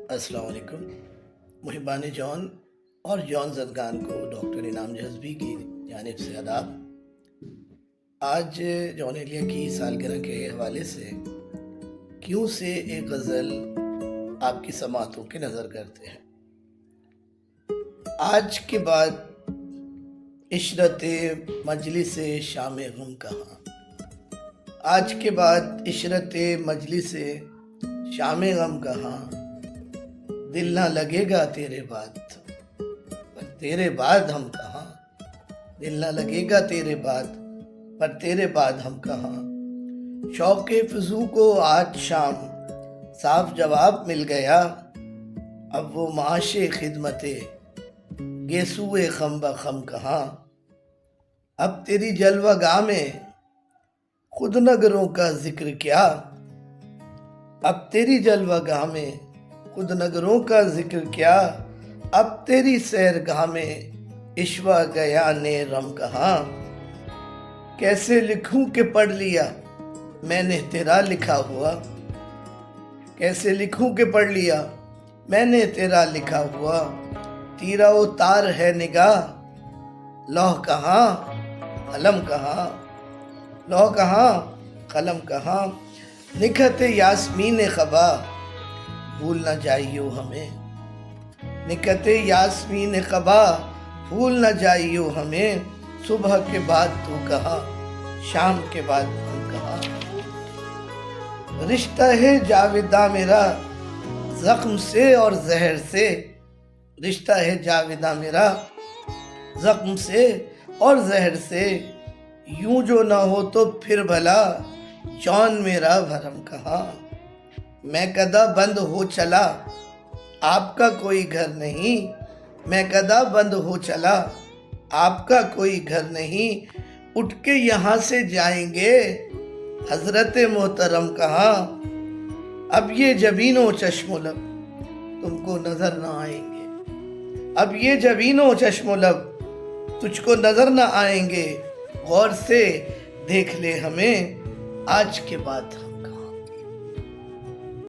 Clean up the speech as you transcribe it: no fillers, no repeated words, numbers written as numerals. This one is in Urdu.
السلام علیکم. محبان جون اور جون زدگان کو ڈاکٹر انعام جذبی کی جانب سے آداب. آج جون ایلیا کی سالگرہ کے حوالے سے کیوں سے ایک غزل آپ کی سماعتوں کی نظر کرتے ہیں. آج کے بعد عشرت مجلس شام غم کہاں. آج کے بعد عشرت مجلس شام غم کہاں. دل نہ لگے گا تیرے بعد پر تیرے بعد ہم کہاں. دل نہ لگے گا تیرے بعد پر تیرے بعد ہم کہاں. شوق فضو کو آج شام صاف جواب مل گیا. اب وہ معاش خدمت گیسوئے خم بخم کہاں. اب تیری جلوہ گاہ میں خود نگروں کا ذکر کیا. اب تیری جلوہ گاہ میں خود نگروں کا ذکر کیا. اب تیری سیرگاہ میں عشوہ گیا نے رم کہاں. کیسے لکھوں کہ پڑھ لیا میں نے تیرا لکھا ہوا. کیسے لکھوں کہ پڑھ لیا میں نے تیرا لکھا ہوا. تیرا و تار ہے نگاہ لوح کہاں قلم کہاں. لوح کہاں قلم کہاں. نکھت یاسمین خبا بھول نہ جائیو ہمیں. نکھت یاسمین خبا بھول نہ جائیو ہمیں. صبح کے بعد تو کہاں شام کے بعد ہم کہاں. رشتہ ہے جاویداں میرا زخم سے اور زہر سے. رشتہ ہے جاویداں میرا زخم سے اور زہر سے. یوں جو نہ ہو تو پھر بھلا جون میرا بھرم کہاں. میں کدہ بند ہو چلا آپ کا کوئی گھر نہیں. میں کدہ بند ہو چلا آپ کا کوئی گھر نہیں. اٹھ کے یہاں سے جائیں گے حضرت محترم کہاں. اب یہ جبین و چشم و لب تم کو نظر نہ آئیں گے. اب یہ جبین و چشم و لب تجھ کو نظر نہ آئیں گے. غور سے دیکھ لے ہمیں آج کے بعد